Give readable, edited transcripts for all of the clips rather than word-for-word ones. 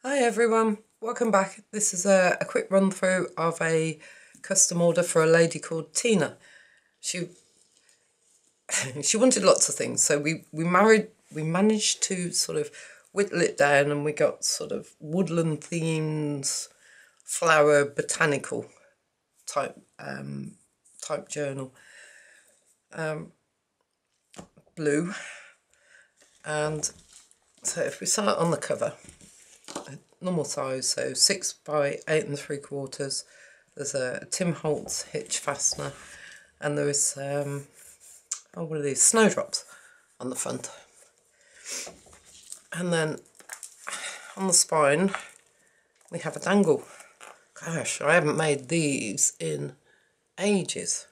Hi everyone, welcome back. This is a quick run through of a custom order for a lady called Tina. She she wanted lots of things, so we managed to sort of whittle it down, and we got sort of woodland themes, flower, botanical type type journal, blue. And so if we start on the cover, normal size, so 6 by 8 3/4. There's a Tim Holtz hitch fastener, and there is what are these, snowdrops on the front. And then on the spine we have a dangle. Gosh, I haven't made these in ages,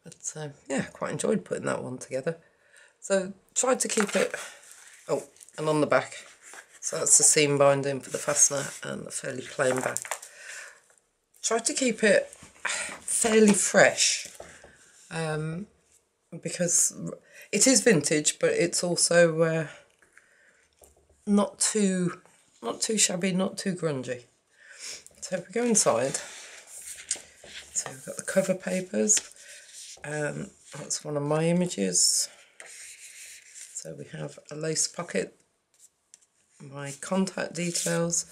but yeah, quite enjoyed putting that one together. So tried to keep it. Oh, and on the back, so that's the seam binding for the fastener and a fairly plain back. Tried to keep it fairly fresh, because it is vintage, but it's also not too shabby, not too grungy. So if we go inside, so we've got the cover papers, and that's one of my images. So we have a lace pocket, my contact details.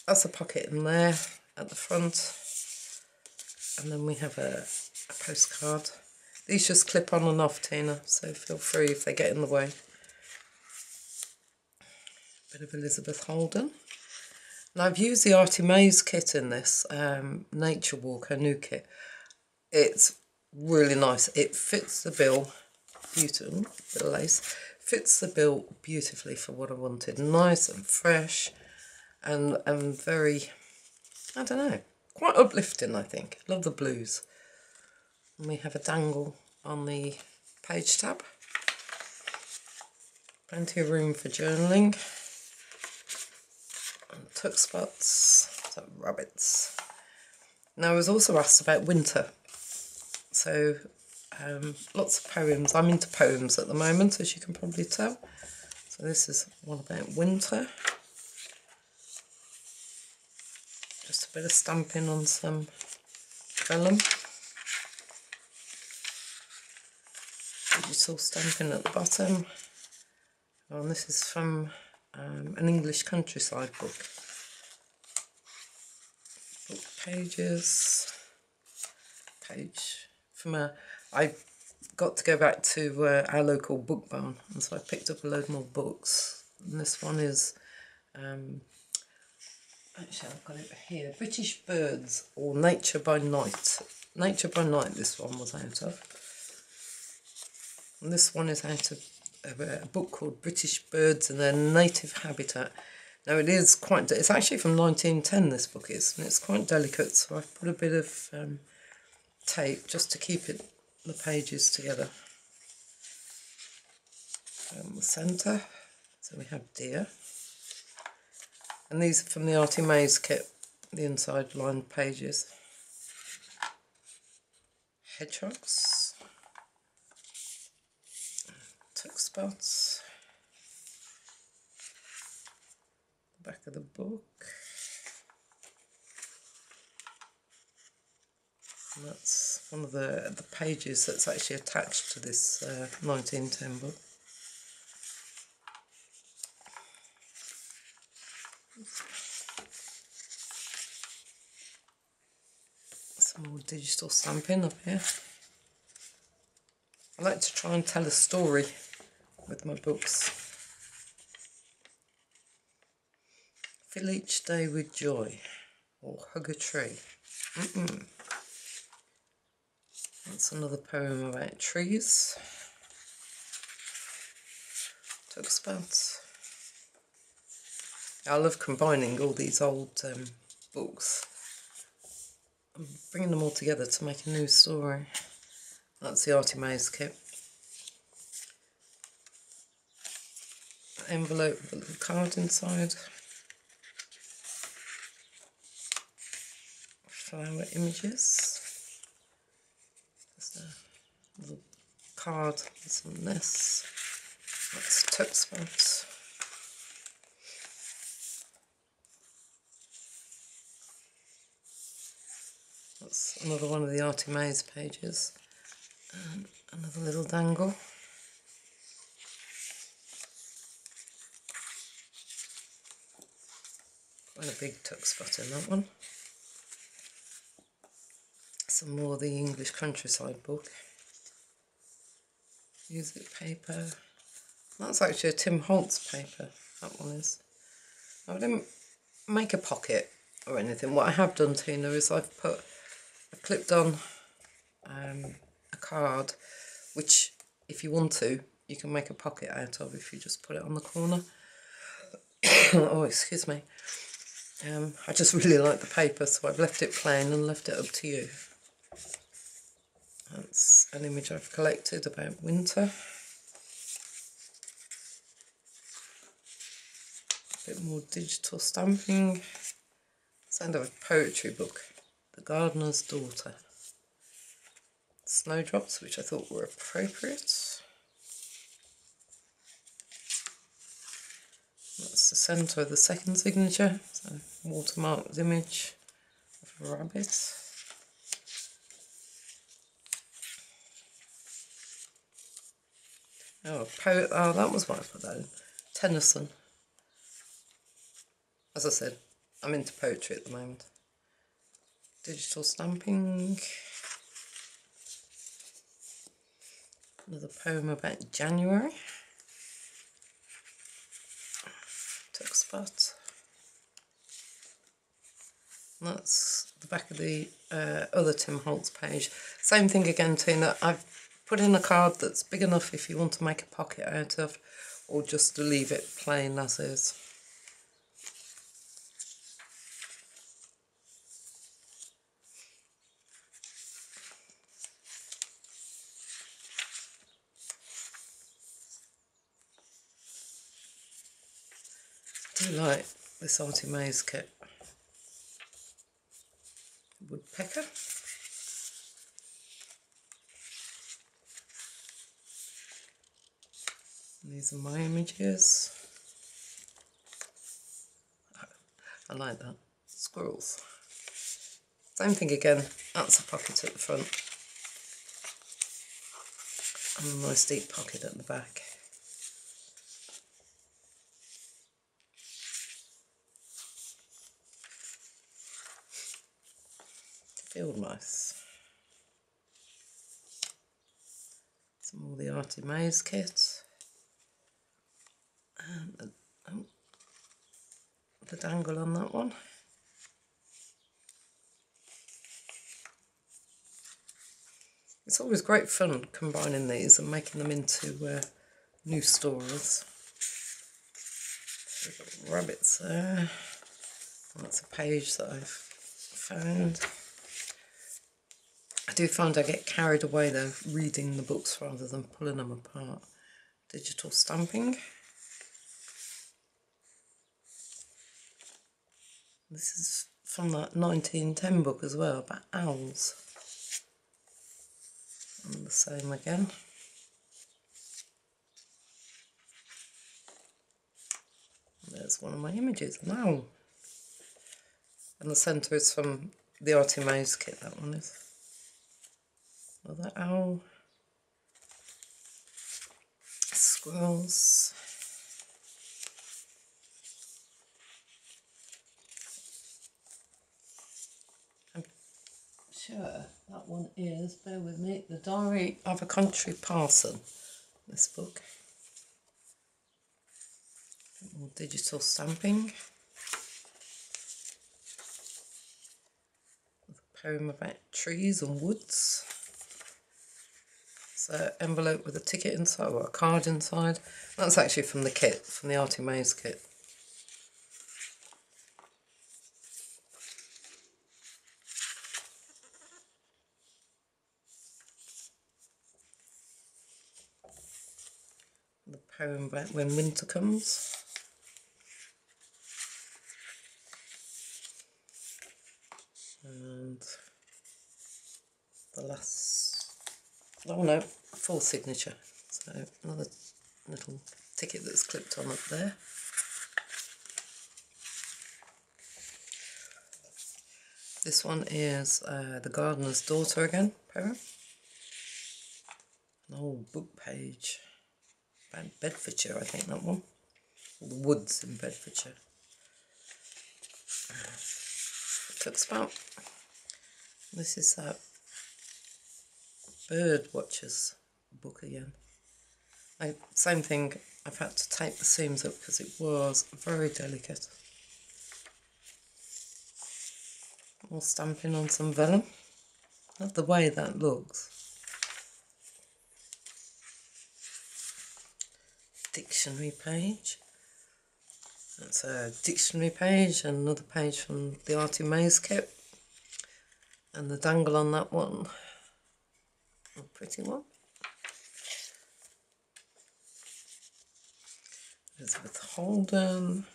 That's a pocket in there at the front, and then we have a postcard. These just clip on and off, Tina, so feel free if they get in the way. Bit of Elizabeth Holden. And I've used the Artie Mays kit in this, Nature Walk, her new kit. It's really nice. It fits the bill, beautiful, bit of lace, fits the bill beautifully for what I wanted. Nice and fresh, and very, I don't know, quite uplifting, I think. Love the blues. And we have a dangle on the page tab. Plenty of room for journaling. And tuck spots, some rabbits. Now I was also asked about winter. So lots of poems. I'm into poems at the moment, as you can probably tell. So this is one about winter. Just a bit of stamping on some vellum. Digital stamping at the bottom. Oh, and this is from an English countryside book. Book pages. Page from I got to go back to our local book barn, and so I picked up a load more books. And this one is, actually I've got it here, British Birds, or Nature by Night. Nature by Night this one was out of. And this one is out of a book called British Birds and Their Native Habitat. Now it is quite, it's actually from 1910 this book is, and it's quite delicate, so I've put a bit of tape just to keep the pages together. The centre, so we have deer, and these are from the Artie Mays kit, the inside lined pages. Hedgehogs, tuck spots, the back of the book, and that's one of the pages that's actually attached to this 1910 book. Some more digital stamping up here. I like to try and tell a story with my books. Fill each day with joy, or hug a tree. That's another poem about trees. Tuck spots. I love combining all these old books and bringing them all together to make a new story. That's the Artie Mays kit. Envelope with a little card inside. Flower images. Just a little card with some this. That's tuck spots. That's another one of the Arty Maze pages. And another little dangle. Quite a big tuck spot in that one. Some more of the English countryside book. Music paper. That's actually a Tim Holtz paper, that one is. I didn't make a pocket or anything. What I have done, Tina, is I've clipped on a card, which if you want to, you can make a pocket out of if you just put it on the corner. Oh, excuse me. I just really like the paper, so I've left it plain and left it up to you. That's an image I've collected about winter. A bit more digital stamping. Sound of a poetry book. The Gardener's Daughter. Snowdrops, which I thought were appropriate. That's the centre of the second signature. So watermarked image of a rabbit. Oh, oh, that was what I put that in. Tennyson. As I said, I'm into poetry at the moment. Digital stamping. Another poem about January. Tuck spot. And that's the back of the other Tim Holtz page. Same thing again, Tina. I've put in a card that's big enough if you want to make a pocket out of, or just to leave it plain as is. I do like this Arty Maze kit. Woodpecker. And these are my images. I like that. Squirrels. Same thing again. That's a pocket at the front. And a nice deep pocket at the back. Feel nice. Some more of the Arty Maze kit. And the dangle on that one. It's always great fun combining these and making them into new stories. So we've got rabbits there. That's a page that I've found. I do find I get carried away though, reading the books rather than pulling them apart. Digital stamping. This is from that 1910 book as well, about owls. And the same again. And there's one of my images, an owl. And the centre is from the Arty Maze kit, that one is. Another owl. Squirrels. I'm sure that one is, bear with me, The Diary of a Country Parson, this book. A bit more digital stamping. A poem about trees and woods. So envelope with a ticket inside, or a card inside. That's actually from the kit, from the Arty Maze kit. The poem about when winter comes. And the last, oh no, full signature. So another little ticket that's clipped on up there. This one is The Gardener's Daughter again, poem. An old book page about Bedfordshire, I think that one. The woods in Bedfordshire. Talks about, this is that bird watchers book again. Same thing, I've had to tape the seams up because it was very delicate. More stamping on some vellum. Love the way that looks. Dictionary page. That's a dictionary page and another page from the Artie Maze kit. And the dangle on that one, a pretty one. Elizabeth Holden.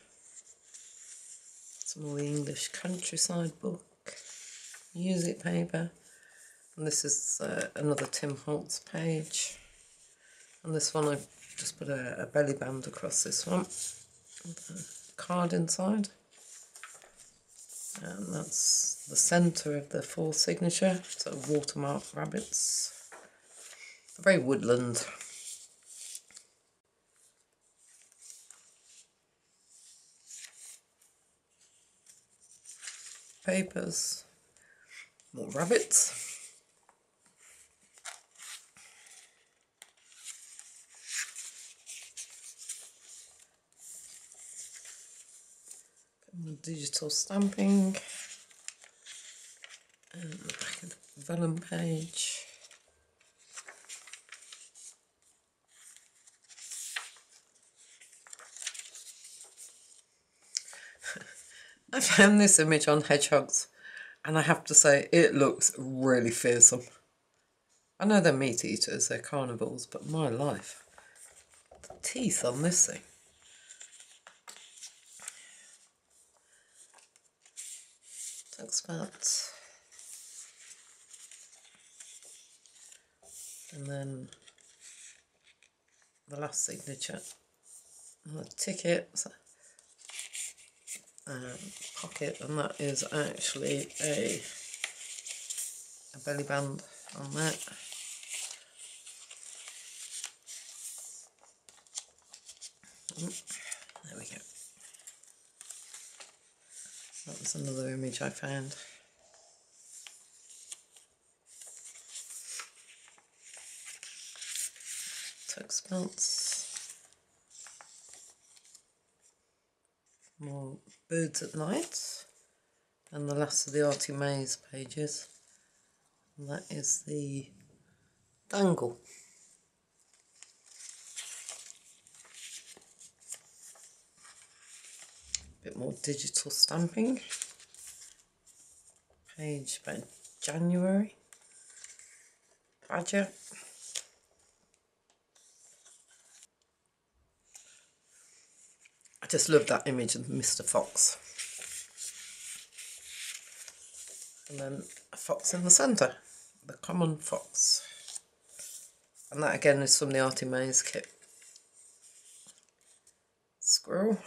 Some more English countryside book. Music paper. And this is another Tim Holtz page. And this one I've just put a belly band across this one. With a card inside. And that's the centre of the full signature. So watermark rabbits. Very woodland. Papers. More rabbits. Digital stamping. And the back of the vellum page. I found this image on hedgehogs and I have to say it looks really fearsome. I know they're meat eaters, they're carnivores, but my life. The teeth on this thing. Talks about, and then the last signature, a ticket, pocket, and that is actually a belly band on that. There we go. That was another image I found. Tuck belts. More birds at night. And the last of the Artie Maze pages. And that is the dangle. Bit more digital stamping. Page about January. Badger. I just love that image of Mr. Fox. And then a fox in the centre, the common fox. And that again is from the Artie Maze kit. Squirrel.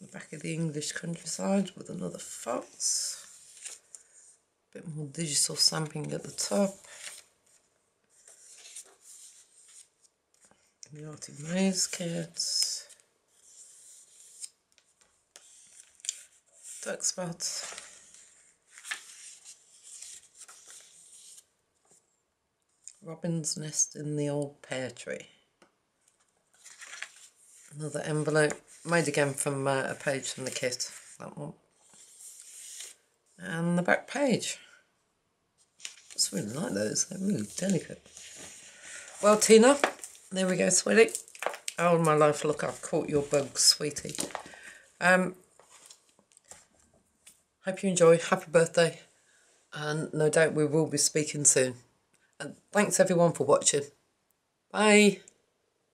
The back of the English countryside with another fox. A bit more digital stamping at the top. The Artie Maze kit. Duck spots. Robin's nest in the old pear tree. Another envelope, made again from a page from the kit, that one. And the back page. I just really like those, they're really delicate. Well, Tina, there we go, sweetie. Oh, my life, look, I've caught your bug, sweetie. Hope you enjoy, happy birthday, and no doubt we will be speaking soon. And thanks everyone for watching. Bye.